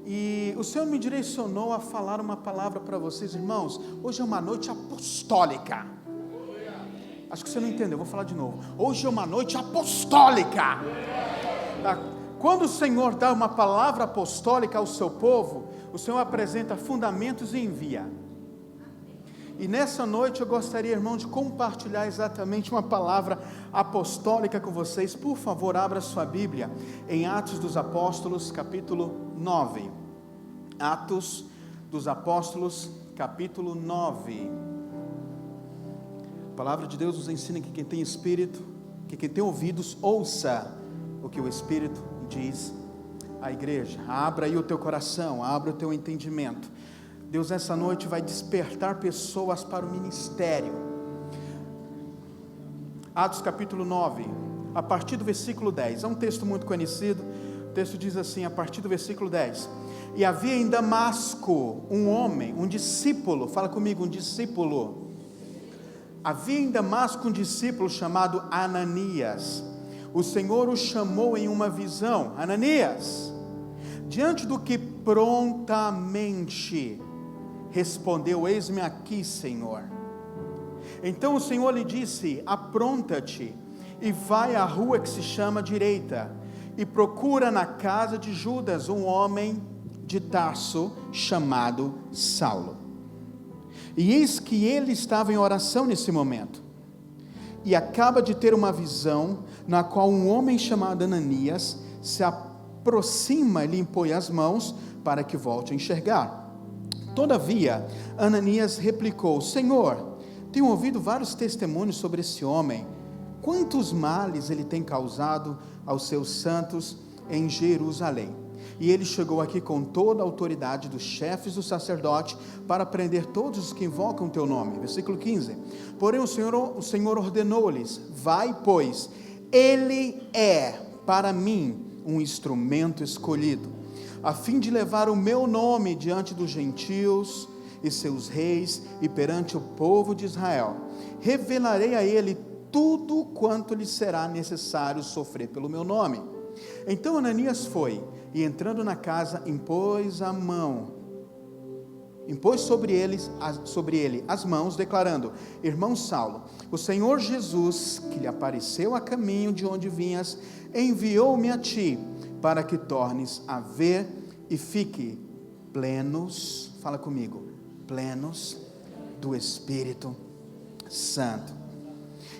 E o Senhor me direcionou a falar uma palavra para vocês, irmãos. Hoje é uma noite apostólica. Acho que você não entendeu, vou falar de novo. Hoje é uma noite apostólica. Quando o Senhor dá uma palavra apostólica ao seu povo, o Senhor apresenta fundamentos e envia. E nessa noite eu gostaria, irmão, de compartilhar exatamente uma palavra apostólica com vocês. Por favor, abra sua Bíblia em Atos dos Apóstolos, capítulo 9. Atos dos Apóstolos, capítulo 9. A palavra de Deus nos ensina que quem tem espírito, que quem tem ouvidos, ouça o que o Espírito diz à igreja. Abra aí o teu coração, abra o teu entendimento. Deus essa noite vai despertar pessoas para o ministério. Atos capítulo 9, a partir do versículo 10, é um texto muito conhecido. O texto diz assim, a partir do versículo 10: E havia em Damasco um homem, um discípulo, fala comigo, um discípulo. Havia em Damasco um discípulo chamado Ananias. O Senhor o chamou em uma visão: Ananias. Diante do que prontamente respondeu: Eis-me aqui, Senhor. Então o Senhor lhe disse: Apronta-te e vai à rua que se chama Direita, e procura na casa de Judas um homem de Tarso chamado Saulo. E eis que ele estava em oração nesse momento, e acaba de ter uma visão, na qual um homem chamado Ananias se aproxima e lhe impõe as mãos para que volte a enxergar. Todavia, Ananias replicou: Senhor, tenho ouvido vários testemunhos sobre esse homem, quantos males ele tem causado aos seus santos em Jerusalém. E ele chegou aqui com toda a autoridade dos chefes do sacerdote para prender todos os que invocam o teu nome. Versículo 15. Porém o Senhor ordenou-lhes: Vai, pois, ele é para mim um instrumento escolhido, a fim de levar o meu nome diante dos gentios e seus reis e perante o povo de Israel. Revelarei a ele tudo quanto lhe será necessário sofrer pelo meu nome. Então Ananias foi, e entrando na casa, impôs sobre ele as mãos, declarando: Irmão Saulo, o Senhor Jesus, que lhe apareceu a caminho de onde vinhas, enviou-me a ti, para que tornes a ver e fique plenos, fala comigo, plenos do Espírito Santo.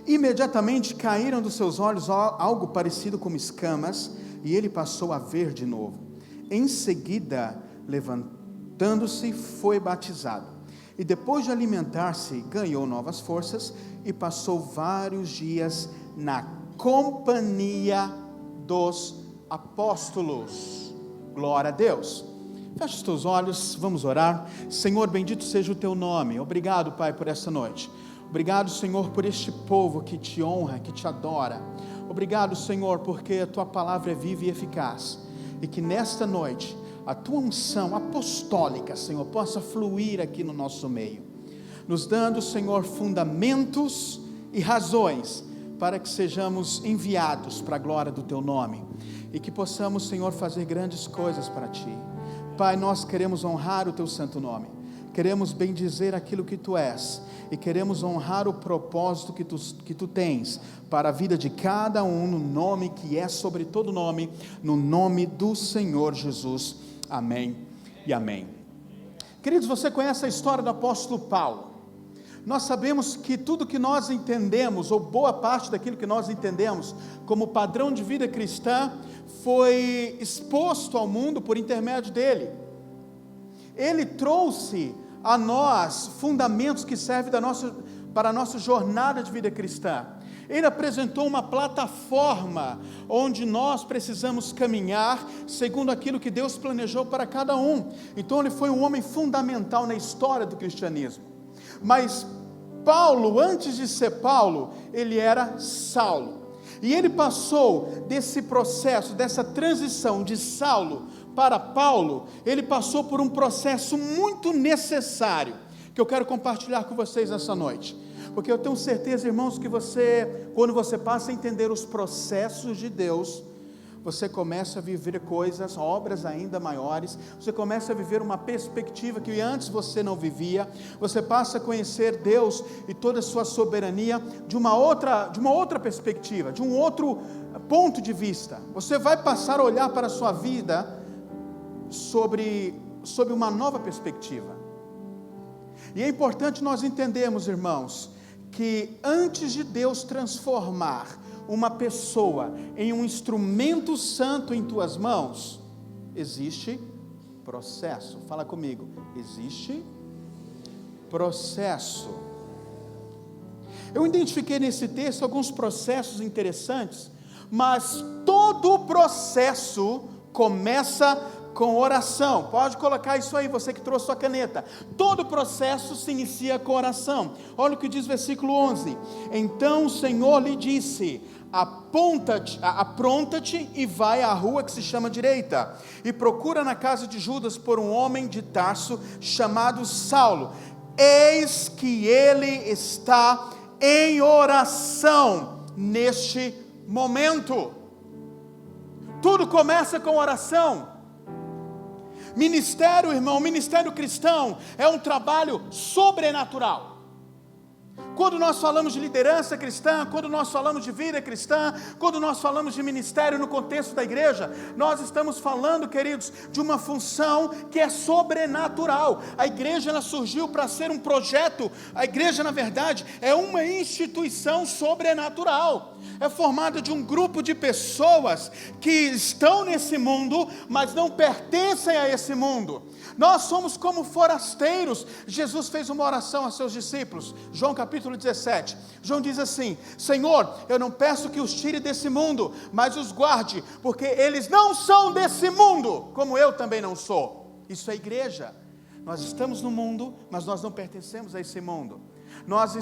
Imediatamente caíram dos seus olhos algo parecido com escamas, e ele passou a ver de novo. Em seguida, levantando-se, foi batizado. E depois de alimentar-se, ganhou novas forças, e passou vários dias na companhia dos apóstolos. Glória a Deus. Feche os teus olhos, vamos orar. Senhor, bendito seja o teu nome. Obrigado, Pai, por essa noite. Obrigado, Senhor, por este povo que te honra, que te adora. Obrigado, Senhor, porque a tua palavra é viva e eficaz, e que nesta noite a tua unção apostólica, Senhor, possa fluir aqui no nosso meio, nos dando, Senhor, fundamentos e razões para que sejamos enviados para a glória do teu nome, e que possamos, Senhor, fazer grandes coisas para ti. Pai, nós queremos honrar o teu santo nome, queremos bendizer aquilo que tu és, e queremos honrar o propósito que tu tens para a vida de cada um, no nome que é sobre todo nome, no nome do Senhor Jesus. Amém e amém. Queridos, você conhece a história do apóstolo Paulo. Nós sabemos que tudo que nós entendemos, ou boa parte daquilo que nós entendemos como padrão de vida cristã, foi exposto ao mundo por intermédio dele. Ele trouxe a nós fundamentos que servem para a nossa jornada de vida cristã. Ele apresentou uma plataforma onde nós precisamos caminhar segundo aquilo que Deus planejou para cada um. Então ele foi um homem fundamental na história do cristianismo. Mas Paulo, antes de ser Paulo, ele era Saulo. E ele passou desse processo, dessa transição de Saulo para Paulo, ele passou por um processo muito necessário, que eu quero compartilhar com vocês essa noite, porque eu tenho certeza, irmãos, que quando você passa a entender os processos de Deus, você começa a viver coisas, obras ainda maiores, você começa a viver uma perspectiva que antes você não vivia, você passa a conhecer Deus e toda a sua soberania de uma outra perspectiva, de um outro ponto de vista. Você vai passar a olhar para a sua vida sobre uma nova perspectiva. E é importante nós entendermos, irmãos, que antes de Deus transformar uma pessoa em um instrumento santo em tuas mãos, existe processo. Fala comigo, existe processo. Eu identifiquei nesse texto alguns processos interessantes, mas todo o processo começa com oração. Pode colocar isso aí, você que trouxe sua caneta. Todo o processo se inicia com oração. Olha o que diz o versículo 11. Então o Senhor lhe disse: apronta-te e vai à rua que se chama direita, e procura na casa de Judas por um homem de Tarso chamado Saulo. Eis que ele está em oração neste momento. Tudo começa com oração. Ministério, irmão, ministério cristão é um trabalho sobrenatural. Quando nós falamos de liderança cristã, quando nós falamos de vida cristã, quando nós falamos de ministério no contexto da igreja, nós estamos falando, queridos, de uma função que é sobrenatural. A igreja, ela surgiu para ser um projeto. A igreja, na verdade, é uma instituição sobrenatural. É formada de um grupo de pessoas que estão nesse mundo, mas não pertencem a esse mundo. Nós somos como forasteiros. Jesus fez uma oração a seus discípulos, João capítulo 17, João diz assim: Senhor, eu não peço que os tire desse mundo, mas os guarde, porque eles não são desse mundo, como eu também não sou. Isso é igreja. Nós estamos no mundo, mas nós não pertencemos a esse mundo. Nós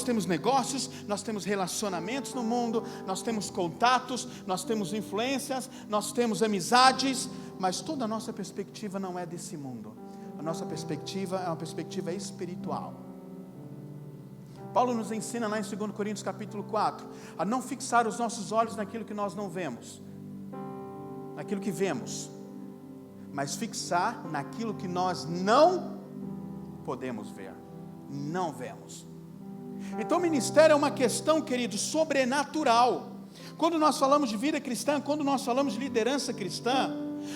temos negócios, nós temos relacionamentos no mundo, nós temos contatos, nós temos influências, nós temos amizades, mas toda a nossa perspectiva não é desse mundo. A nossa perspectiva é uma perspectiva espiritual. Paulo nos ensina lá em 2 Coríntios capítulo 4, a não fixar os nossos olhos naquilo que nós não vemos, naquilo que vemos, mas fixar naquilo que nós não podemos ver, não vemos. Então o ministério é uma questão, querido, sobrenatural. Quando nós falamos de vida cristã, quando nós falamos de liderança cristã,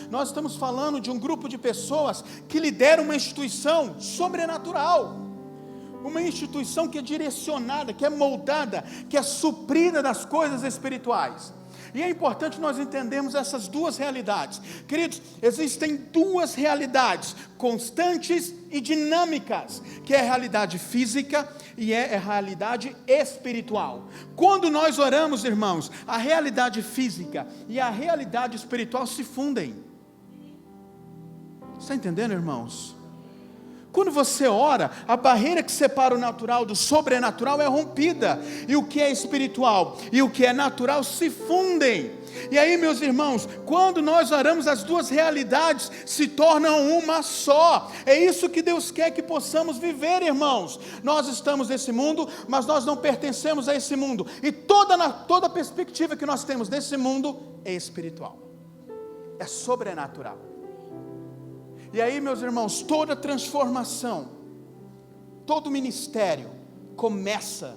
nós estamos falando de um grupo de pessoas que lideram uma instituição sobrenatural, uma instituição que é direcionada, que é moldada, que é suprida das coisas espirituais. E é importante nós entendermos essas duas realidades. Queridos, existem duas realidades constantes e dinâmicas, que é a realidade física e é a realidade espiritual. Quando nós oramos, irmãos, a realidade física e a realidade espiritual se fundem. Está entendendo, irmãos? Quando você ora, a barreira que separa o natural do sobrenatural é rompida, e o que é espiritual e o que é natural se fundem. E aí, meus irmãos, quando nós oramos, as duas realidades se tornam uma só. É isso que Deus quer que possamos viver, irmãos. Nós estamos nesse mundo, mas nós não pertencemos a esse mundo, e toda a perspectiva que nós temos desse mundo é espiritual, é sobrenatural. E aí, meus irmãos, toda transformação, todo ministério começa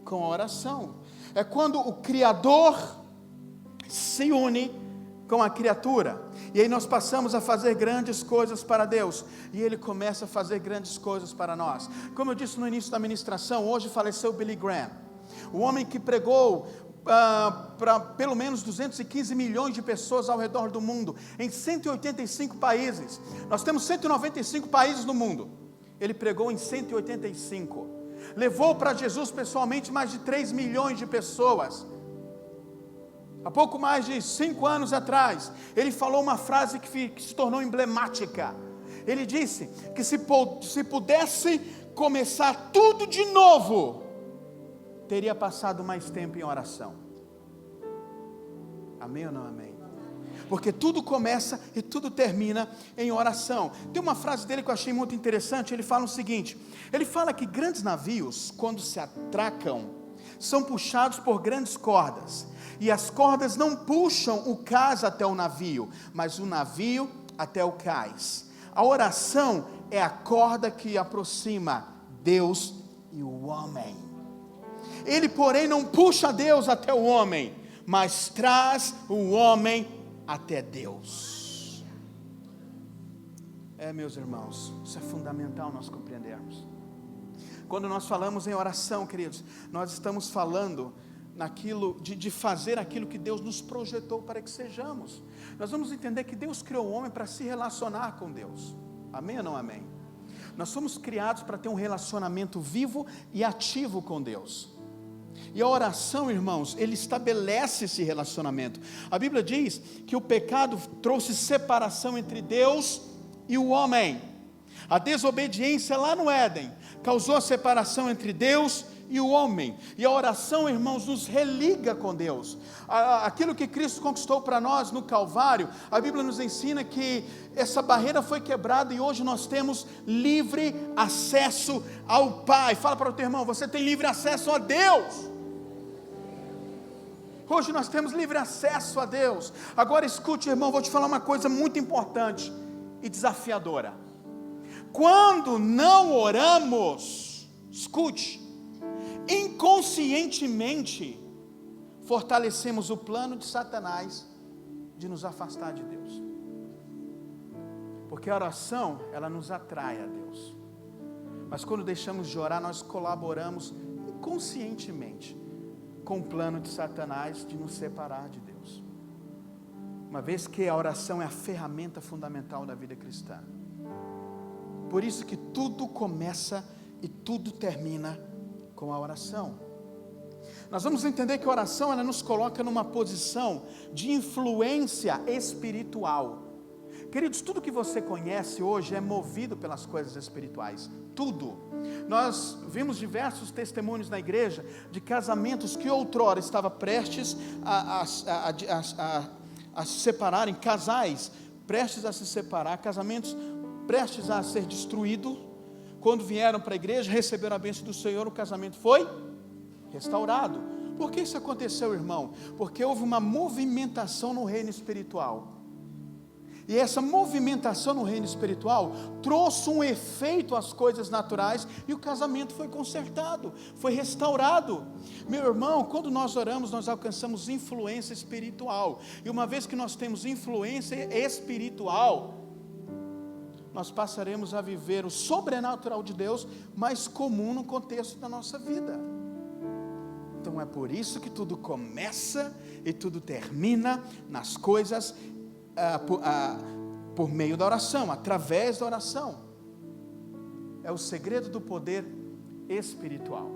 com a oração. É quando o Criador se une com a criatura, e aí nós passamos a fazer grandes coisas para Deus, e Ele começa a fazer grandes coisas para nós. Como eu disse no início da ministração, hoje faleceu Billy Graham, o homem que pregou para pelo menos 215 milhões de pessoas ao redor do mundo, em 185 países. Nós temos 195 países no mundo, ele pregou em 185, levou para Jesus pessoalmente mais de 3 milhões de pessoas. Há pouco mais de 5 anos atrás, ele falou uma frase que se tornou emblemática. Ele disse que se pudesse começar tudo de novo, teria passado mais tempo em oração. Amém ou não amém? Porque tudo começa e tudo termina em oração. Tem uma frase dele que eu achei muito interessante. Ele fala o seguinte: ele fala que grandes navios, quando se atracam, são puxados por grandes cordas, e as cordas não puxam o cais até o navio, mas o navio até o cais. A oração é a corda que aproxima Deus e o homem. Ele, porém, não puxa Deus até o homem, mas traz o homem até Deus. Meus irmãos, isso é fundamental nós compreendermos. Quando nós falamos em oração, queridos, nós estamos falando naquilo de fazer aquilo que Deus nos projetou para que sejamos. Nós vamos entender que Deus criou o homem para se relacionar com Deus. Amém ou não amém? Nós somos criados para ter um relacionamento vivo e ativo com Deus. E a oração, irmãos, ele estabelece esse relacionamento. A Bíblia diz que o pecado trouxe separação entre Deus e o homem. A desobediência lá no Éden causou a separação entre Deus e o homem. E a oração, irmãos, nos religa com Deus. Aquilo que Cristo conquistou para nós no Calvário, a Bíblia nos ensina que essa barreira foi quebrada e hoje nós temos livre acesso ao Pai. Fala para o teu irmão, você tem livre acesso a Deus. Hoje nós temos livre acesso a Deus. Agora escute, irmão, vou te falar uma coisa muito importante e desafiadora. Quando não oramos, escute, inconscientemente fortalecemos o plano de Satanás de nos afastar de Deus. Porque a oração, ela nos atrai a Deus. Mas quando deixamos de orar, nós colaboramos inconscientemente com o plano de Satanás de nos separar de Deus. Uma vez que a oração é a ferramenta fundamental da vida cristã. Por isso que tudo começa e tudo termina com a oração. Nós vamos entender que a oração, ela nos coloca numa posição de influência espiritual. Queridos, tudo que você conhece hoje é movido pelas coisas espirituais. Tudo. Nós vimos diversos testemunhos na igreja de casamentos que outrora estavam prestes a se separarem, casais prestes a se separar, casamentos prestes a ser destruídos. Quando vieram para a igreja, receberam a bênção do Senhor, o casamento foi restaurado. Por que isso aconteceu, irmão? Porque houve uma movimentação no reino espiritual. E essa movimentação no reino espiritual trouxe um efeito às coisas naturais e o casamento foi consertado, foi restaurado. Meu irmão, quando nós oramos, nós alcançamos influência espiritual. E uma vez que nós temos influência espiritual, nós passaremos a viver o sobrenatural de Deus mais comum no contexto da nossa vida. Então é por isso que tudo começa e tudo termina nas coisas por meio da oração, através da oração. É o segredo do poder espiritual.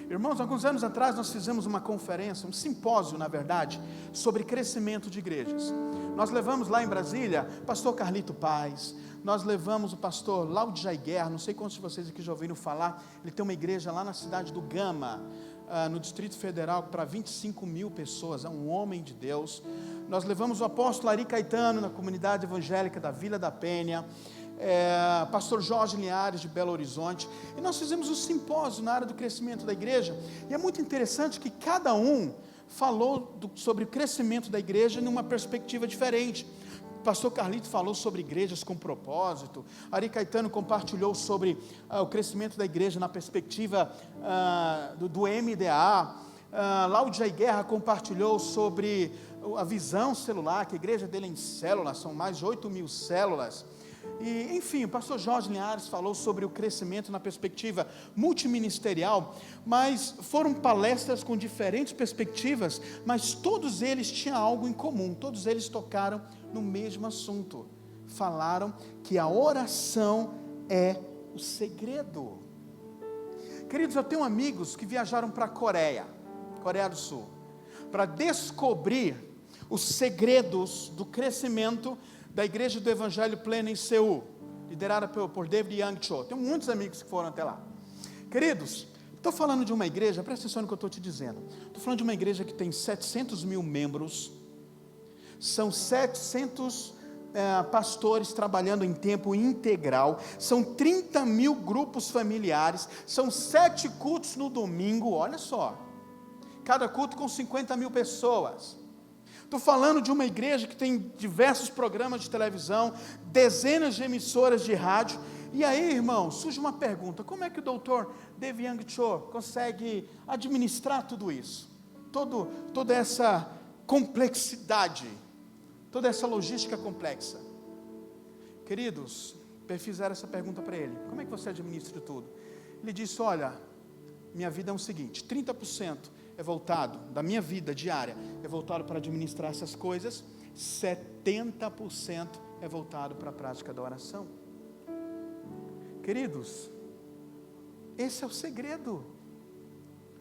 Irmãos, alguns anos atrás nós fizemos uma conferência, um simpósio na verdade, sobre crescimento de igrejas. Nós levamos lá em Brasília, pastor Carlito Paz, nós levamos o pastor Laudijaí Guerra, não sei quantos de vocês aqui já ouviram falar, ele tem uma igreja lá na cidade do Gama, no Distrito Federal, para 25 mil pessoas, é um homem de Deus. Nós levamos o apóstolo Ari Caetano na comunidade evangélica da Vila da Penha, pastor Jorge Linhares de Belo Horizonte, e nós fizemos um simpósio na área do crescimento da igreja, e é muito interessante que cada um falou sobre o crescimento da igreja numa perspectiva diferente. O pastor Carlito falou sobre igrejas com propósito, Ari Caetano compartilhou sobre o crescimento da igreja na perspectiva do MDA, Laudijaí Guerra compartilhou sobre a visão celular, que a igreja dele é em células, são mais de 8 mil células, e enfim, o pastor Jorge Linhares falou sobre o crescimento na perspectiva multiministerial, mas foram palestras com diferentes perspectivas, mas todos eles tinham algo em comum, todos eles tocaram no mesmo assunto, falaram que a oração é o segredo. Queridos, eu tenho amigos que viajaram para a Coreia do Sul, para descobrir os segredos do crescimento da Igreja do Evangelho Pleno em Seul, liderada por David Young Cho. Tenho muitos amigos que foram até lá. Queridos, estou falando de uma igreja, presta atenção no que eu estou te dizendo, estou falando de uma igreja que tem 700 mil membros, são 700 pastores trabalhando em tempo integral, são 30 mil grupos familiares, são 7 cultos no domingo, olha só, cada culto com 50 mil pessoas. Estou falando de uma igreja que tem diversos programas de televisão, dezenas de emissoras de rádio. E aí, irmão, surge uma pergunta: como é que o Dr. David Young Cho consegue administrar tudo isso? Toda essa complexidade, toda essa logística complexa. Queridos, fizeram essa pergunta para ele: como é que você administra tudo? Ele disse: olha, minha vida é o seguinte, 30% é voltado, da minha vida diária, é voltado para administrar essas coisas, 70% é voltado para a prática da oração. Queridos, esse é o segredo.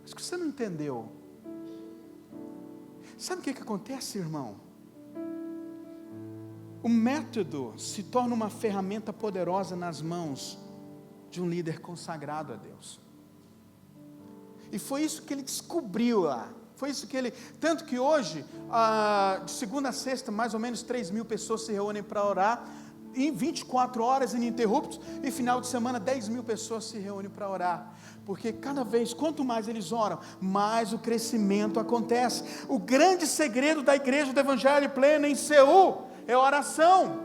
Acho que você não entendeu. Sabe o que acontece, irmão? O método se torna uma ferramenta poderosa nas mãos de um líder consagrado a Deus. E foi isso que ele descobriu lá. Foi isso que ele... Tanto que hoje, de segunda a sexta, mais ou menos 3 mil pessoas se reúnem para orar, em 24 horas ininterruptos, e final de semana 10 mil pessoas se reúnem para orar. Porque cada vez, quanto mais eles oram, mais o crescimento acontece. O grande segredo da igreja do Evangelho Pleno em Seul é a oração.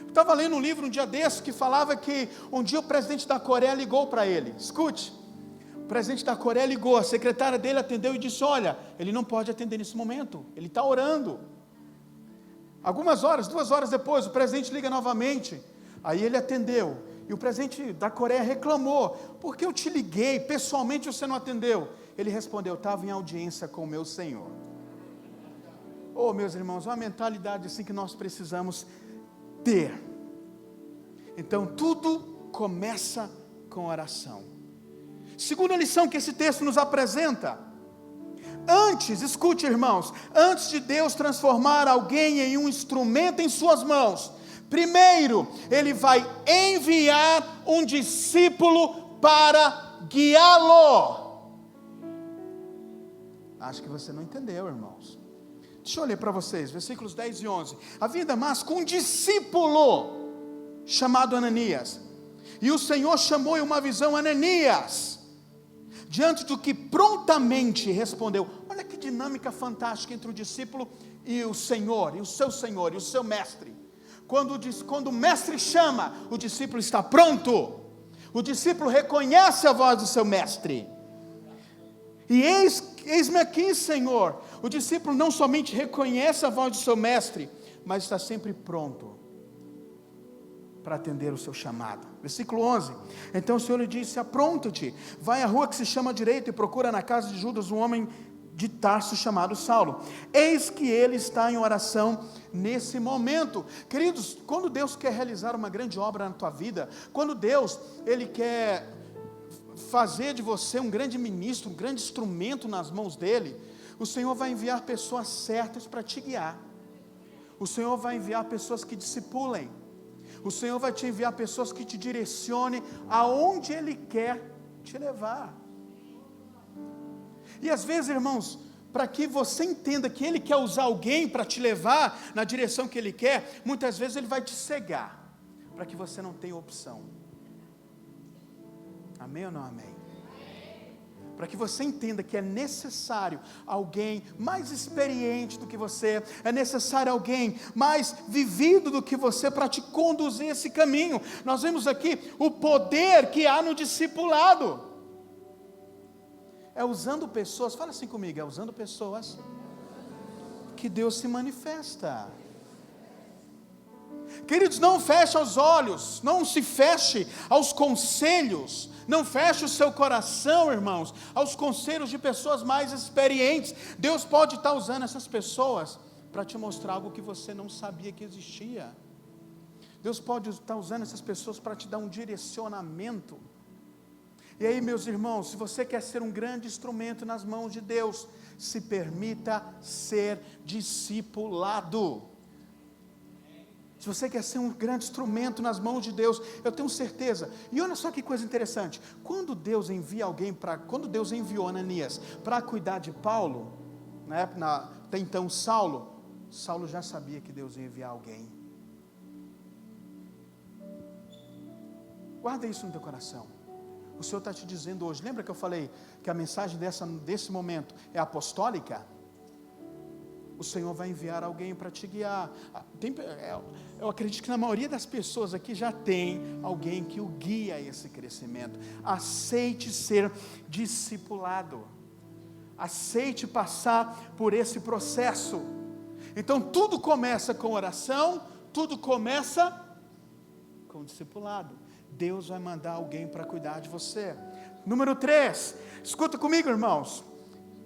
Eu estava lendo um livro um dia desses que falava que um dia o presidente da Coreia ligou para ele. Escute. O presidente da Coreia ligou, a secretária dele atendeu e disse: olha, ele não pode atender nesse momento, ele está orando. Algumas horas, 2 horas depois, o presidente liga novamente, aí ele atendeu, e o presidente da Coreia reclamou: por que eu te liguei, pessoalmente você não atendeu? Ele respondeu: estava em audiência com o meu Senhor. Oh, meus irmãos, uma mentalidade assim que nós precisamos ter. Então, tudo começa com oração. Segunda lição que esse texto nos apresenta: antes, escute, irmãos, antes de Deus transformar alguém em um instrumento em suas mãos, primeiro, Ele vai enviar um discípulo para guiá-lo. Acho que você não entendeu, irmãos. Deixa eu ler para vocês, versículos 10 e 11. Havia em Damasco um discípulo chamado Ananias, e o Senhor chamou em uma visão: Ananias. Diante do que prontamente respondeu. Olha que dinâmica fantástica entre o discípulo e o Senhor, e o seu mestre. Quando o mestre chama, o discípulo está pronto. O discípulo reconhece a voz do seu mestre. E eis-me aqui, Senhor. O discípulo não somente reconhece a voz do seu mestre, mas está sempre pronto para atender o seu chamado. Versículo 11. Então o Senhor lhe disse: apronta-te, vai à rua que se chama direita e procura na casa de Judas um homem de Tarso chamado Saulo. Eis que ele está em oração nesse momento. Queridos, quando Deus quer realizar uma grande obra na tua vida, quando Deus, Ele quer fazer de você um grande ministro, um grande instrumento nas mãos dEle, o Senhor vai enviar pessoas certas para te guiar. O Senhor vai enviar pessoas que discipulem. O Senhor vai te enviar pessoas que te direcionem aonde Ele quer te levar. E às vezes, irmãos, para que você entenda que Ele quer usar alguém para te levar na direção que Ele quer, muitas vezes Ele vai te cegar, para que você não tenha opção. Amém ou não amém? Para que você entenda que é necessário alguém mais experiente do que você, é necessário alguém mais vivido do que você para te conduzir esse caminho. Nós vemos aqui o poder que há no discipulado. É usando pessoas, fala assim comigo, é usando pessoas que Deus se manifesta. Queridos, não feche os olhos, não se feche aos conselhos, não feche o seu coração, irmãos, aos conselhos de pessoas mais experientes. Deus pode estar usando essas pessoas para te mostrar algo que você não sabia que existia. Deus pode estar usando essas pessoas para te dar um direcionamento. E aí, meus irmãos, se você quer ser um grande instrumento nas mãos de Deus, se permita ser discipulado. Se você quer ser um grande instrumento nas mãos de Deus, eu tenho certeza. E olha só que coisa interessante. Quando Deus enviou Ananias para cuidar de Paulo, até então Saulo já sabia que Deus ia enviar alguém. Guarda isso no teu coração. O Senhor está te dizendo hoje, lembra que eu falei que a mensagem desse momento é apostólica? O Senhor vai enviar alguém para te guiar. Eu acredito que na maioria das pessoas aqui já tem alguém que o guia a esse crescimento. Aceite ser discipulado. Aceite passar por esse processo. Então tudo começa com oração, tudo começa com discipulado. Deus vai mandar alguém para cuidar de você. Número 3, escuta comigo, irmãos.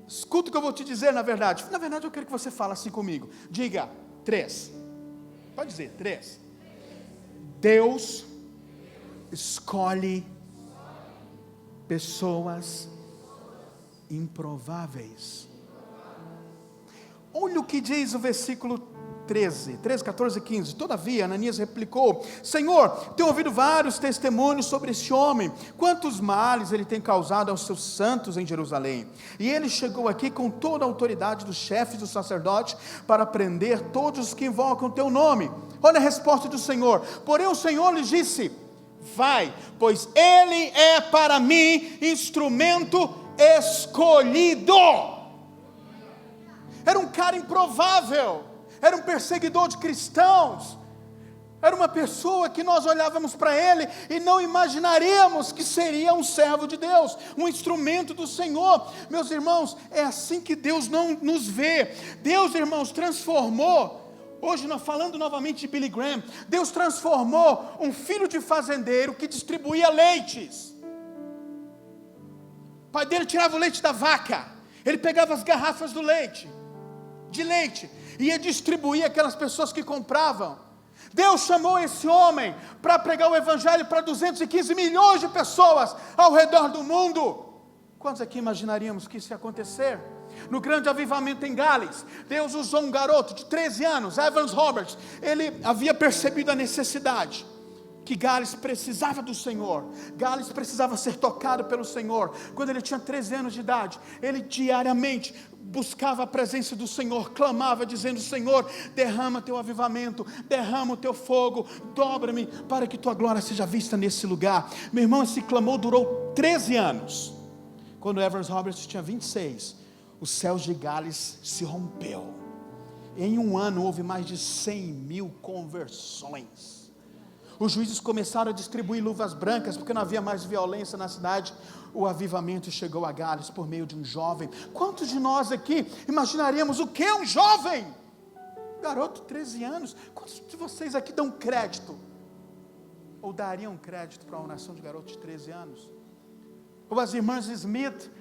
Escuta o que eu vou te dizer, na verdade. Na verdade, eu quero que você fale assim comigo. Diga, 3. Pode dizer, 3. Deus escolhe pessoas improváveis. Olha o que diz o versículo 13, 14 e 15. Todavia, Ananias replicou: Senhor, tenho ouvido vários testemunhos sobre este homem, quantos males ele tem causado aos seus santos em Jerusalém. E ele chegou aqui com toda a autoridade dos chefes dos sacerdotes para prender todos os que invocam o teu nome. Olha a resposta do Senhor. Porém o Senhor lhe disse: vai, pois ele é para mim instrumento escolhido. Era um cara improvável, era um perseguidor de cristãos, era uma pessoa que nós olhávamos para ele e não imaginaríamos que seria um servo de Deus, um instrumento do Senhor. Meus irmãos, é assim que Deus não nos vê. Deus, irmãos, transformou, hoje nós falando novamente de Billy Graham, Deus transformou um filho de fazendeiro que distribuía leites. O pai dele tirava o leite da vaca, ele pegava as garrafas de leite, e ia distribuir aquelas pessoas que compravam. Deus chamou esse homem para pregar o evangelho para 215 milhões de pessoas ao redor do mundo. Quantos aqui imaginaríamos que isso ia acontecer? No grande avivamento em Gales, Deus usou um garoto de 13 anos, Evans Roberts. Ele havia percebido a necessidade que Gales precisava do Senhor, Gales precisava ser tocado pelo Senhor. Quando ele tinha 13 anos de idade, ele diariamente buscava a presença do Senhor, clamava dizendo: Senhor, derrama teu avivamento, derrama o teu fogo, dobra-me para que tua glória seja vista nesse lugar. Meu irmão, esse clamor durou 13 anos. Quando Evans Roberts tinha 26, os céus de Gales se rompeu. Em um ano houve mais de 100 mil conversões. Os juízes começaram a distribuir luvas brancas, porque não havia mais violência na cidade. O avivamento chegou a Gales por meio de um jovem. Quantos de nós aqui imaginaríamos o que é um jovem? Garoto, 13 anos. Quantos de vocês aqui dão crédito? Ou dariam crédito para uma oração de garoto de 13 anos? Ou as irmãs Smith,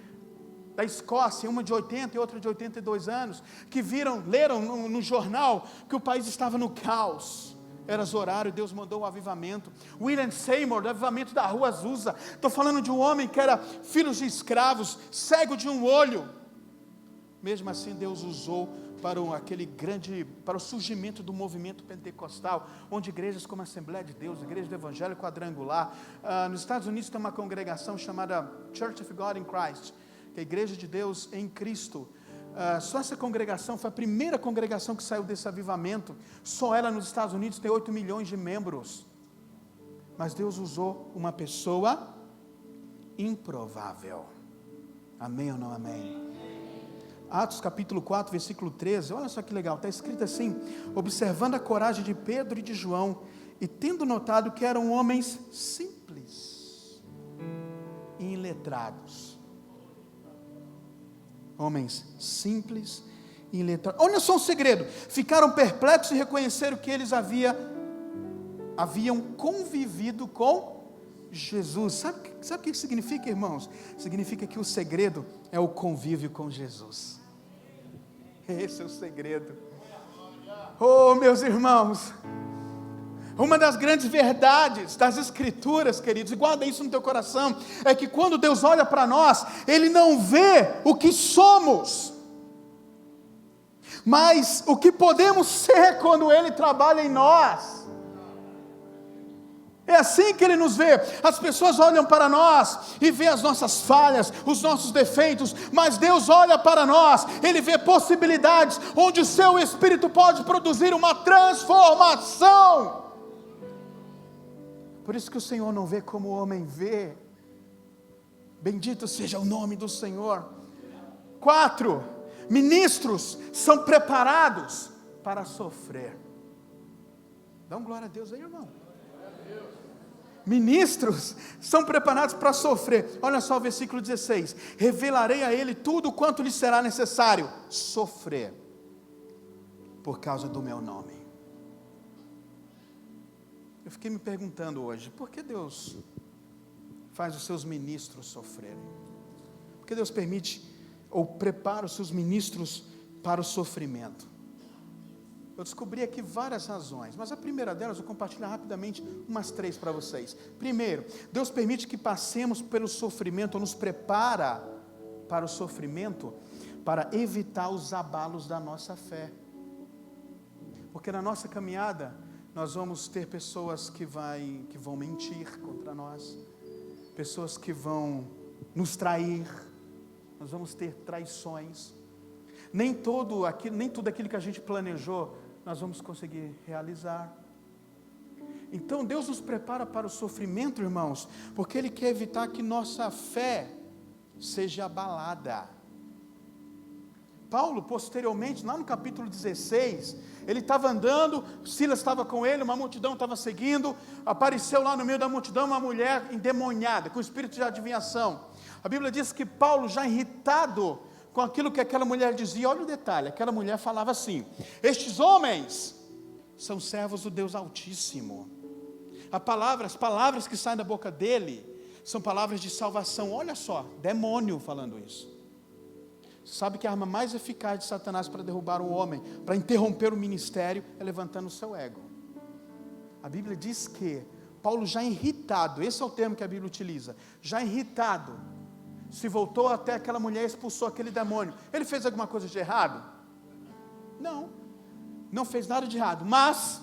da Escócia, uma de 80 e outra de 82 anos, que leram no jornal que o país estava no caos. Era horário, Deus mandou um avivamento. William Seymour, do avivamento da rua Azusa. Estou falando de um homem que era filho de escravos, cego de um olho. Mesmo assim, Deus usou para o surgimento do movimento pentecostal, onde igrejas como a Assembleia de Deus, Igreja do Evangelho Quadrangular, nos Estados Unidos tem uma congregação chamada Church of God in Christ, que é a Igreja de Deus em Cristo. Só essa congregação foi a primeira congregação que saiu desse avivamento. Só ela nos Estados Unidos tem 8 milhões de membros. Mas Deus usou uma pessoa improvável. Amém ou não amém? Atos capítulo 4, versículo 13, olha só que legal, está escrito assim: observando a coragem de Pedro e de João, e tendo notado que eram homens simples e iletrados. Homens simples e iletrados. Olha só um segredo: ficaram perplexos e reconheceram que eles haviam convivido com Jesus. Sabe o que significa, irmãos? Significa que o segredo é o convívio com Jesus. Esse é o segredo. Oh, meus irmãos, uma das grandes verdades das Escrituras, queridos, e guarda isso no teu coração, é que quando Deus olha para nós, Ele não vê o que somos, mas o que podemos ser quando Ele trabalha em nós. É assim que Ele nos vê. As pessoas olham para nós e vê as nossas falhas, os nossos defeitos, mas Deus olha para nós, Ele vê possibilidades onde o seu Espírito pode produzir uma transformação. Por isso que o Senhor não vê como o homem vê. Bendito seja o nome do Senhor. 4, ministros são preparados para sofrer. Dá glória a Deus aí, irmão. Ministros são preparados para sofrer. Olha só o versículo 16: revelarei a ele tudo quanto lhe será necessário sofrer, por causa do meu nome. Eu fiquei me perguntando hoje, por que Deus faz os seus ministros sofrerem? Por que Deus permite ou prepara os seus ministros para o sofrimento? Eu descobri aqui várias razões, mas a primeira delas eu vou compartilhar rapidamente umas 3 para vocês. Primeiro, Deus permite que passemos pelo sofrimento, ou nos prepara para o sofrimento, para evitar os abalos da nossa fé. Porque na nossa caminhada, nós vamos ter pessoas que vão mentir contra nós, pessoas que vão nos trair, nós vamos ter traições. Nem tudo aquilo que a gente planejou, nós vamos conseguir realizar. Então Deus nos prepara para o sofrimento, irmãos, porque Ele quer evitar que nossa fé seja abalada. Paulo, posteriormente, lá no capítulo 16, ele estava andando, Silas estava com ele, uma multidão estava seguindo, apareceu lá no meio da multidão uma mulher endemoniada, com espírito de adivinhação. A Bíblia diz que Paulo, já irritado com aquilo que aquela mulher dizia, olha o detalhe, aquela mulher falava assim: estes homens são servos do Deus Altíssimo. As palavras que saem da boca dele, são palavras de salvação. Olha só, demônio falando isso. Sabe que a arma mais eficaz de Satanás para derrubar um homem, para interromper o ministério, é levantando o seu ego. A Bíblia diz que Paulo, já irritado, esse é o termo que a Bíblia utiliza, já irritado, se voltou até aquela mulher e expulsou aquele demônio. Ele fez alguma coisa de errado? Não fez nada de errado, mas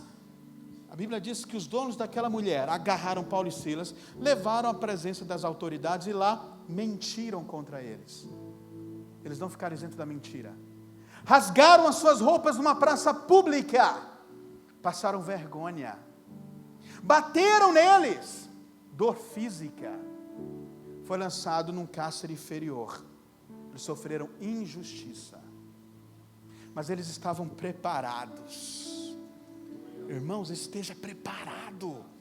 a Bíblia diz que os donos daquela mulher agarraram Paulo e Silas, levaram à presença das autoridades e lá mentiram contra eles. Eles não ficaram isentos da mentira. Rasgaram as suas roupas numa praça pública. Passaram vergonha. Bateram neles. Dor física. Foi lançado num cárcere inferior. Eles sofreram injustiça. Mas eles estavam preparados. Irmãos, esteja preparado.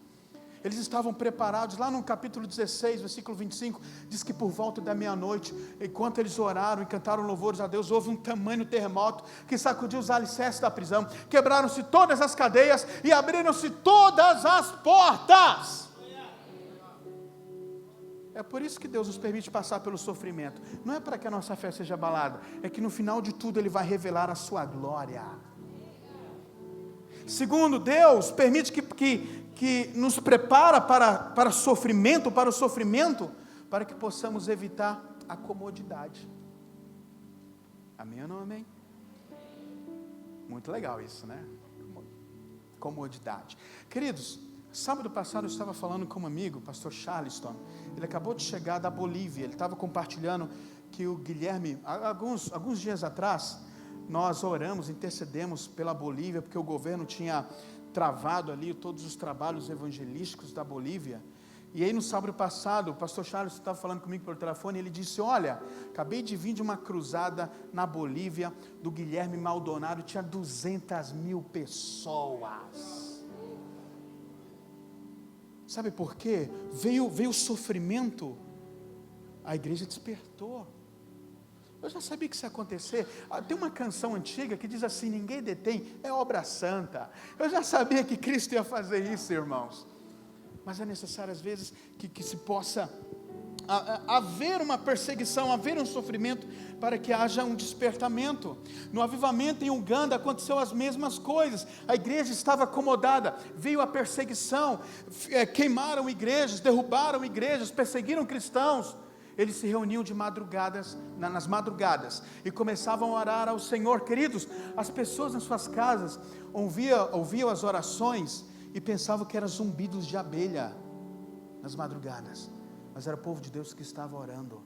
Eles estavam preparados. Lá no capítulo 16, versículo 25, diz que por volta da meia-noite, enquanto eles oraram e cantaram louvores a Deus, houve um tamanho terremoto que sacudiu os alicerces da prisão, quebraram-se todas as cadeias e abriram-se todas as portas. É por isso que Deus nos permite passar pelo sofrimento. Não é para que a nossa fé seja abalada, é que no final de tudo Ele vai revelar a sua glória. Segundo, Deus permite que nos prepara para o sofrimento, para que possamos evitar a comodidade. Amém ou não amém? Muito legal isso, né? Comodidade. Queridos, sábado passado eu estava falando com um amigo, o pastor Charleston. Ele acabou de chegar da Bolívia. Ele estava compartilhando que o Guilherme, alguns dias atrás, nós oramos, intercedemos pela Bolívia, porque o governo tinha travado ali todos os trabalhos evangelísticos da Bolívia. E aí no sábado passado, o pastor Charles estava falando comigo pelo telefone, e ele disse: olha, acabei de vir de uma cruzada na Bolívia, do Guilherme Maldonado, tinha 200.000 pessoas. Sabe por quê? Veio o sofrimento, a igreja despertou. Eu já sabia que isso ia acontecer. Tem uma canção antiga que diz assim: ninguém detém, é obra santa. Eu já sabia que Cristo ia fazer isso, irmãos. Mas é necessário às vezes que se possa haver uma perseguição, haver um sofrimento, para que haja um despertamento. No avivamento em Uganda aconteceu as mesmas coisas. A igreja estava acomodada, veio a perseguição, queimaram igrejas, derrubaram igrejas, perseguiram cristãos. Eles se reuniam de madrugadas, nas madrugadas, e começavam a orar ao Senhor. Queridos, as pessoas nas suas casas ouviam as orações e pensavam que eram zumbidos de abelha nas madrugadas, mas era o povo de Deus que estava orando.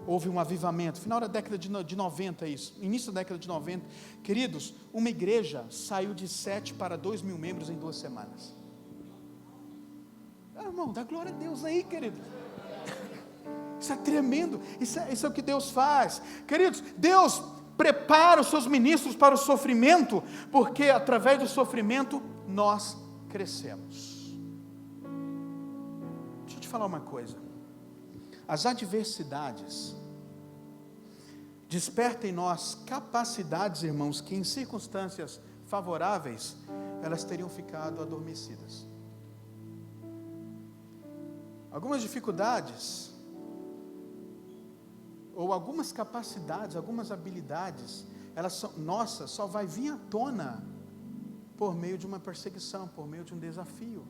Houve um avivamento, final da década de 90, isso, início da década de 90, queridos, uma igreja saiu de 7 para 2 mil membros em 2 semanas. Irmão, dá glória a Deus aí, querido. Isso é tremendo, isso é o que Deus faz. Queridos, Deus prepara os seus ministros para o sofrimento, porque através do sofrimento nós crescemos. Deixa eu te falar uma coisa. As adversidades despertam em nós capacidades, irmãos, que em circunstâncias favoráveis, elas teriam ficado adormecidas. Algumas dificuldades, ou algumas capacidades, algumas habilidades, elas são nossas, só vai vir à tona por meio de uma perseguição, por meio de um desafio,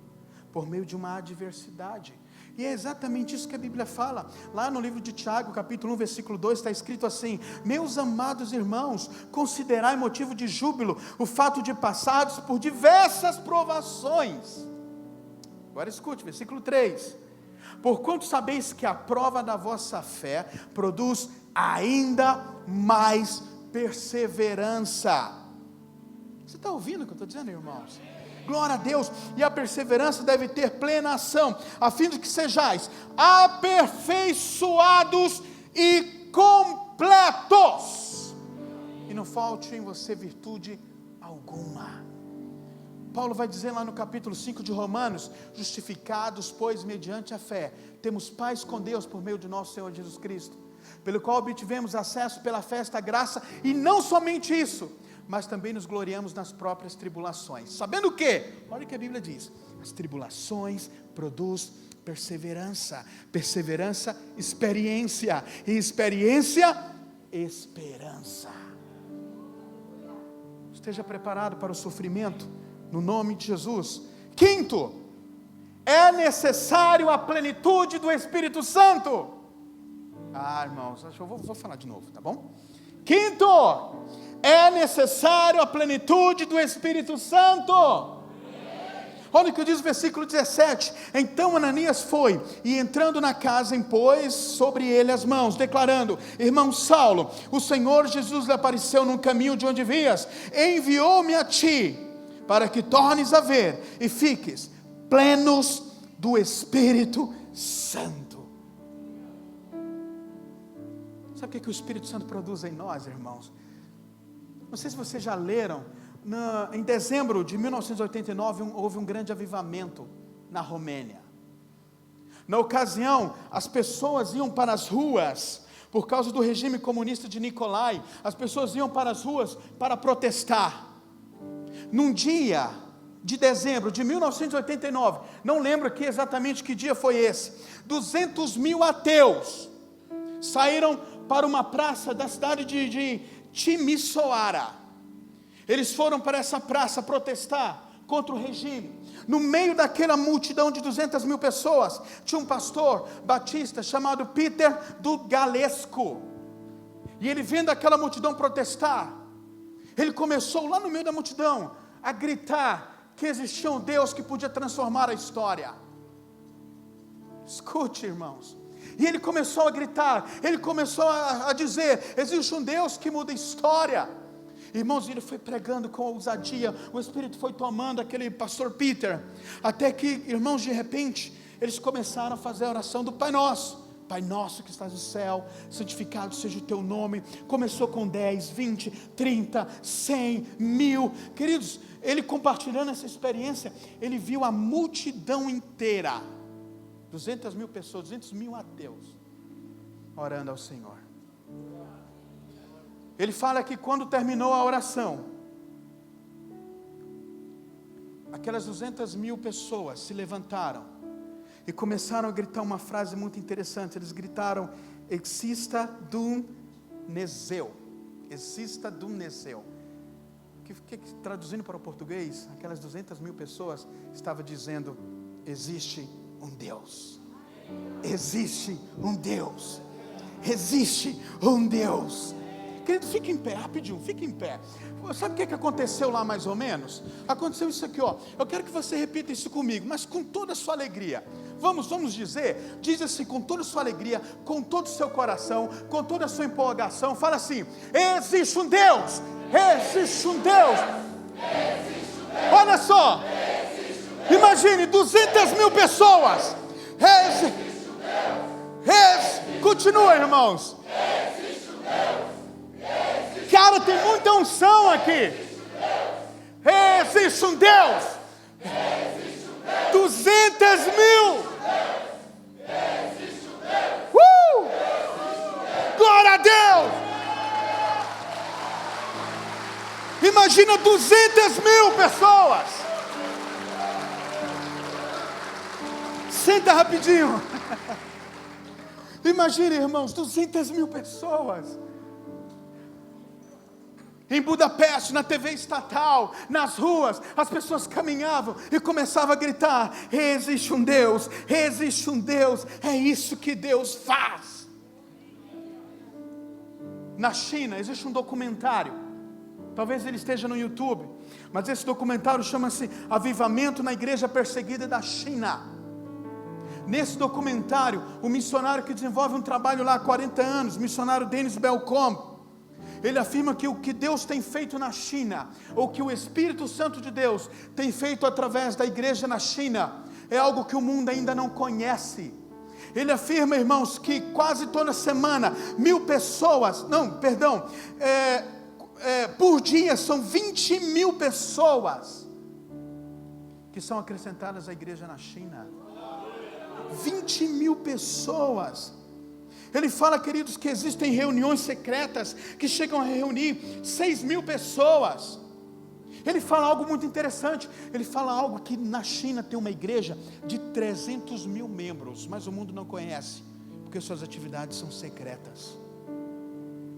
por meio de uma adversidade. E é exatamente isso que a Bíblia fala. Lá no livro de Tiago, capítulo 1, versículo 2, está escrito assim: meus amados irmãos, considerai motivo de júbilo o fato de passados por diversas provações. Agora escute, versículo 3: porquanto sabeis que a prova da vossa fé produz ainda mais perseverança. Você está ouvindo o que eu estou dizendo, irmãos? Glória a Deus. E a perseverança deve ter plena ação, a fim de que sejais aperfeiçoados e completos, e não falte em você virtude alguma. Paulo vai dizer lá no capítulo 5 de Romanos: justificados, pois, mediante a fé, temos paz com Deus por meio de nosso Senhor Jesus Cristo, pelo qual obtivemos acesso pela fé a esta graça, e não somente isso, mas também nos gloriamos nas próprias tribulações, sabendo o quê? Olha o que a Bíblia diz: as tribulações produzem perseverança, perseverança, experiência, e experiência, esperança. Esteja preparado para o sofrimento, no nome de Jesus. Quinto, é necessário a plenitude do Espírito Santo. Irmãos, acho que eu vou falar de novo, tá bom? Quinto, é necessário a plenitude do Espírito Santo. Olha o que diz o versículo 17: então Ananias foi, e entrando na casa, impôs sobre ele as mãos, declarando: irmão Saulo, o Senhor Jesus lhe apareceu num caminho de onde vias, enviou-me a ti, para que tornes a ver, e fiques plenos do Espírito Santo. Sabe o que o Espírito Santo produz em nós, irmãos? Não sei se vocês já leram, em dezembro de 1989, houve um grande avivamento na Romênia. Na ocasião, as pessoas iam para as ruas, por causa do regime comunista de Nicolai, as pessoas iam para as ruas para protestar. Num dia de dezembro de 1989, não lembro aqui exatamente que dia foi esse, 200 mil ateus saíram para uma praça da cidade de Timisoara. Eles foram para essa praça protestar contra o regime. No meio daquela multidão de 200 mil pessoas, tinha um pastor batista chamado Peter do Galesco, e ele vendo aquela multidão protestar, ele começou lá no meio da multidão a gritar que existia um Deus que podia transformar a história. Escute, irmãos, e ele começou a gritar, ele começou a dizer: existe um Deus que muda a história. Irmãos, ele foi pregando com ousadia, o Espírito foi tomando aquele pastor Peter, até que, irmãos, de repente, eles começaram a fazer a oração do Pai Nosso. Pai nosso que estás no céu, santificado seja o teu nome. Começou com 10, 20, 30, 100, 1000, queridos, ele compartilhando essa experiência, ele viu a multidão inteira, 200 mil pessoas, 200 mil ateus, orando ao Senhor. Ele fala que quando terminou a oração, aquelas 200 mil pessoas se levantaram e começaram a gritar uma frase muito interessante. Eles gritaram: exista dum neseu. Exista dum neseu. Que traduzindo para o português, aquelas 200 mil pessoas estavam dizendo: existe um Deus. Existe um Deus. Existe um Deus. Querido, fique em pé, rapidinho, fique em pé. Sabe o que aconteceu lá mais ou menos? Aconteceu isso aqui, ó. Eu quero que você repita isso comigo, mas com toda a sua alegria. Vamos dizer, diz assim com toda a sua alegria, com todo o seu coração, com toda a sua empolgação. Fala assim: existe um Deus, existe um Deus. Olha só, Imagine 200.000 pessoas. Continua, irmãos. Cara, tem muita unção aqui. Existe um Deus. 200.000. Glória a Deus. Imagina 200.000 pessoas. Senta rapidinho. Imagina, irmãos, 200.000 pessoas. Em Budapeste, na TV estatal, nas ruas, as pessoas caminhavam e começavam a gritar: existe um Deus, existe um Deus. É isso que Deus faz. Na China existe um documentário, talvez ele esteja no YouTube, mas esse documentário chama-se Avivamento na Igreja Perseguida da China. Nesse documentário, o missionário que desenvolve um trabalho lá há 40 anos, o missionário Dennis Belcom, ele afirma que o que Deus tem feito na China, ou que o Espírito Santo de Deus tem feito através da igreja na China, é algo que o mundo ainda não conhece. Ele afirma, irmãos, que quase toda semana, 1.000 pessoas, por dia são 20.000 pessoas que são acrescentadas à igreja na China. 20.000 pessoas. Ele fala, queridos, que existem reuniões secretas que chegam a reunir 6.000 pessoas. Ele fala algo muito interessante. Ele fala algo que na China tem uma igreja de 300.000 membros, mas o mundo não conhece, porque suas atividades são secretas.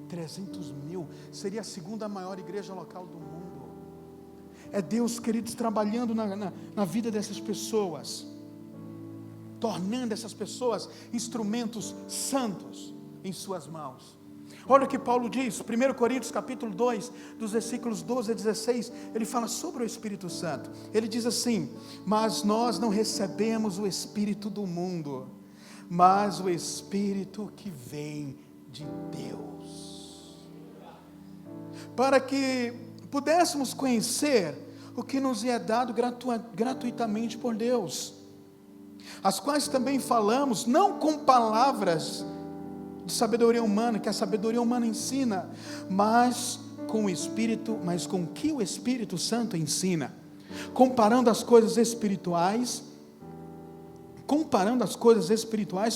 300.000, seria a segunda maior igreja local do mundo. É Deus, queridos, trabalhando na vida dessas pessoas, tornando essas pessoas instrumentos santos em suas mãos. Olha o que Paulo diz, 1 Coríntios capítulo 2, dos versículos 12 a 16, ele fala sobre o Espírito Santo. Ele diz assim: mas nós não recebemos o Espírito do mundo, mas o Espírito que vem de Deus, para que pudéssemos conhecer o que nos é dado gratuitamente por Deus, as quais também falamos, não com palavras de sabedoria humana, que a sabedoria humana ensina, mas com o Espírito, mas com o que o Espírito Santo ensina, comparando as coisas espirituais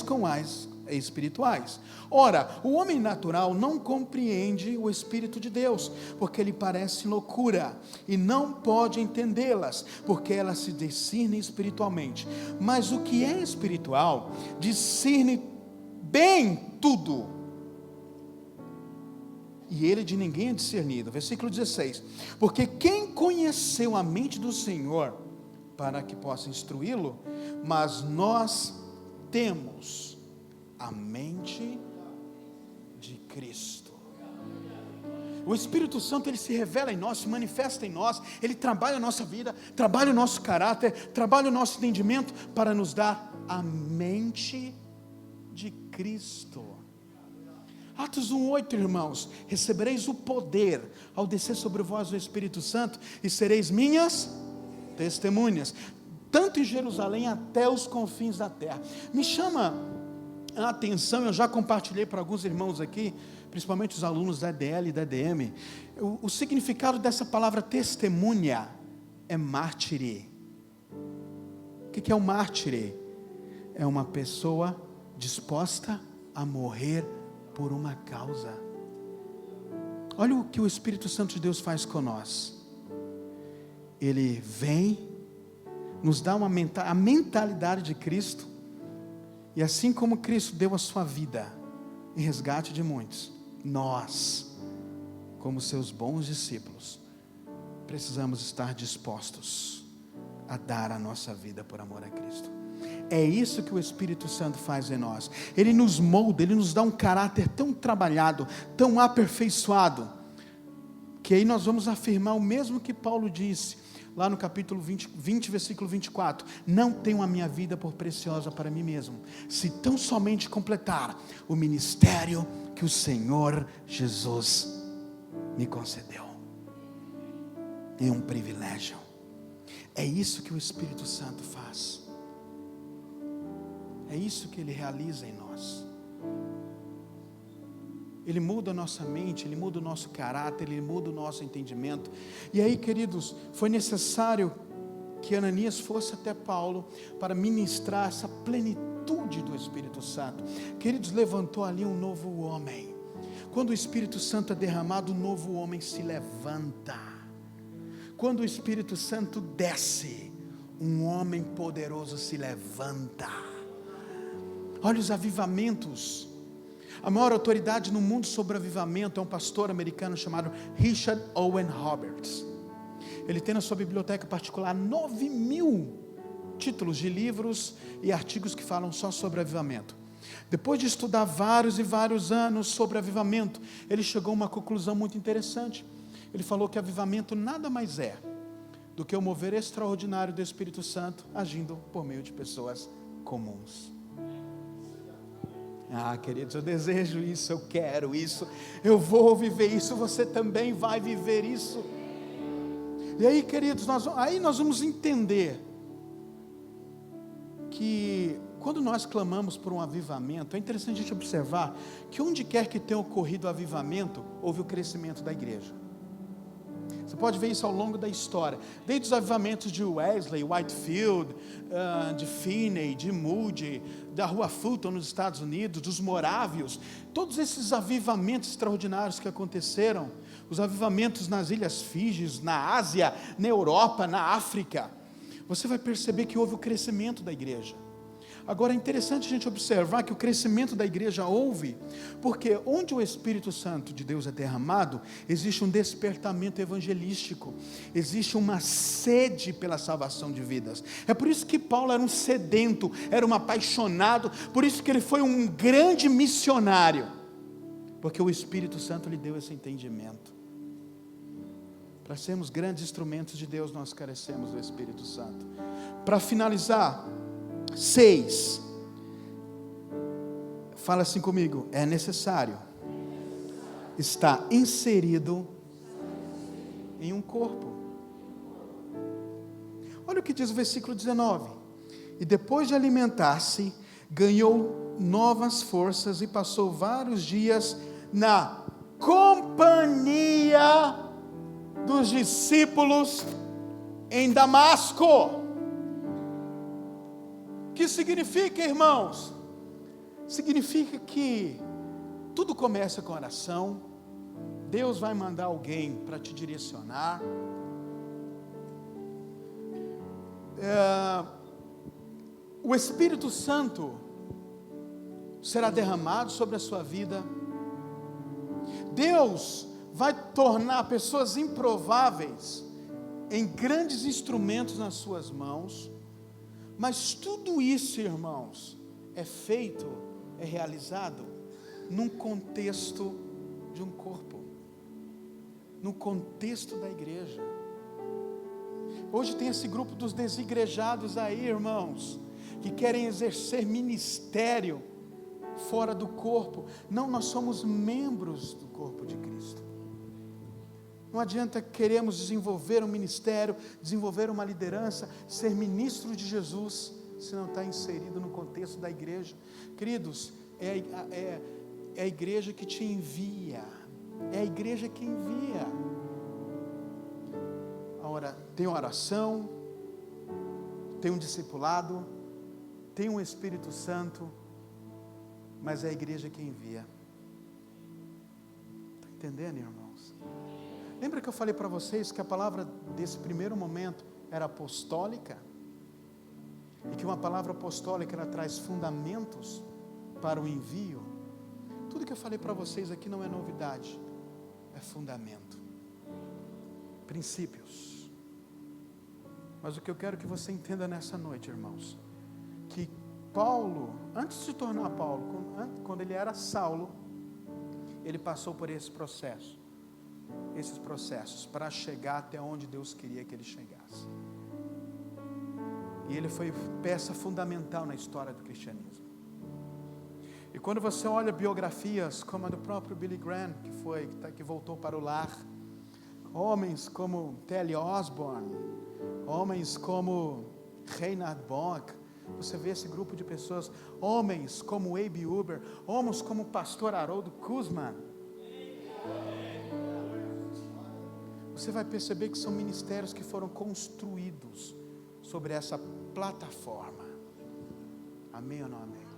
com as espirituais. Ora, o homem natural não compreende o Espírito de Deus, porque lhe parece loucura, e não pode entendê-las, porque elas se discernem espiritualmente. Mas o que é espiritual, discerne bem tudo, e ele de ninguém é discernido. Versículo 16: porque quem conheceu a mente do Senhor, para que possa instruí-lo? Mas nós temos a mente de Cristo. O Espírito Santo, ele se revela em nós, se manifesta em nós, ele trabalha a nossa vida, trabalha o nosso caráter, trabalha o nosso entendimento, para nos dar a mente de Cristo. Atos 1:8, irmãos: recebereis o poder ao descer sobre vós o Espírito Santo, e sereis minhas testemunhas, tanto em Jerusalém até os confins da terra. Me chama a atenção, eu já compartilhei para alguns irmãos aqui, principalmente os alunos da EDL e da EDM, o significado dessa palavra testemunha é mártire. O que é um mártire? É uma pessoa disposta a morrer por uma causa. Olha o que o Espírito Santo de Deus faz com nós. Ele vem, nos dá a mentalidade de Cristo, e assim como Cristo deu a sua vida em resgate de muitos, nós, como seus bons discípulos, precisamos estar dispostos a dar a nossa vida por amor a Cristo. É isso que o Espírito Santo faz em nós. Ele nos molda, ele nos dá um caráter tão trabalhado, tão aperfeiçoado, que aí nós vamos afirmar o mesmo que Paulo disse lá no capítulo 20, versículo 24: não tenho a minha vida por preciosa para mim mesmo, se tão somente completar o ministério que o Senhor Jesus me concedeu. É um privilégio, É isso que o Espírito Santo faz. É isso que Ele realiza em nós. Ele muda a nossa mente, Ele muda o nosso caráter, Ele muda o nosso entendimento. E aí, queridos, foi necessário que Ananias fosse até Paulo para ministrar essa plenitude do Espírito Santo. Queridos, levantou ali um novo homem. Quando o Espírito Santo é derramado, um novo homem se levanta. Quando o Espírito Santo desce, um homem poderoso se levanta. Olha os avivamentos. A maior autoridade no mundo sobre avivamento é um pastor americano chamado Richard Owen Roberts. Ele tem na sua biblioteca particular 9.000 títulos de livros e artigos que falam só sobre avivamento. Depois de estudar vários e vários anos sobre avivamento, ele chegou a uma conclusão muito interessante. Ele falou que avivamento nada mais é do que o mover extraordinário do Espírito Santo agindo por meio de pessoas comuns. Queridos, eu desejo isso, eu quero isso, eu vou viver isso, você também vai viver isso. E aí, queridos, nós vamos entender que quando nós clamamos por um avivamento, é interessante a gente observar que onde quer que tenha ocorrido o avivamento, houve o crescimento da igreja. Você pode ver isso ao longo da história, desde os avivamentos de Wesley, Whitefield, de Finney, de Moody, da Rua Fulton nos Estados Unidos, dos Morávios, todos esses avivamentos extraordinários que aconteceram, os avivamentos nas Ilhas Fiji, na Ásia, na Europa, na África, você vai perceber que houve o crescimento da igreja. Agora é interessante a gente observar que o crescimento da igreja houve, porque onde o Espírito Santo de Deus é derramado, existe um despertamento evangelístico, existe uma sede pela salvação de vidas. É por isso que Paulo era um sedento, era um apaixonado, por isso que ele foi um grande missionário, porque o Espírito Santo lhe deu esse entendimento. Para sermos grandes instrumentos de Deus, nós carecemos do Espírito Santo. Para finalizar, 6, fala assim comigo, é necessário estar inserido em um corpo. Olha o que diz o versículo 19, e depois de alimentar-se, ganhou novas forças e passou vários dias na companhia dos discípulos em Damasco. O que significa, irmãos? Significa que tudo começa com oração. Deus vai mandar alguém para te direcionar. O Espírito Santo será derramado sobre a sua vida. Deus vai tornar pessoas improváveis em grandes instrumentos nas suas mãos. Mas tudo isso, irmãos, é feito, é realizado num contexto de um corpo, no contexto da igreja. Hoje tem esse grupo dos desigrejados aí, irmãos, que querem exercer ministério fora do corpo. Não, nós somos membros do corpo de Cristo. Não adianta queremos desenvolver um ministério, desenvolver uma liderança, ser ministro de Jesus, se não está inserido no contexto da igreja. Queridos, é a igreja que te envia, é a igreja que envia. Tem oração, tem um discipulado, tem um Espírito Santo, mas é a igreja que envia. Está entendendo, irmãos? Lembra que eu falei para vocês que a palavra desse primeiro momento era apostólica? E que uma palavra apostólica ela traz fundamentos para o envio? Tudo que eu falei para vocês aqui não é novidade, é fundamento, princípios. Mas o que eu quero que você entenda nessa noite, irmãos, que Paulo, antes de se tornar Paulo, quando ele era Saulo, ele passou por esses processos para chegar até onde Deus queria que ele chegasse. E ele foi peça fundamental na história do cristianismo. E quando você olha biografias como a do próprio Billy Graham, que voltou para o lar, homens como T.L. Osborne, Homens como Reinhard Bonk, você vê esse grupo de pessoas, homens como Abe Uber, homens como o pastor Haroldo Kuzman. Você vai perceber que são ministérios que foram construídos sobre essa plataforma. Amém ou não amém?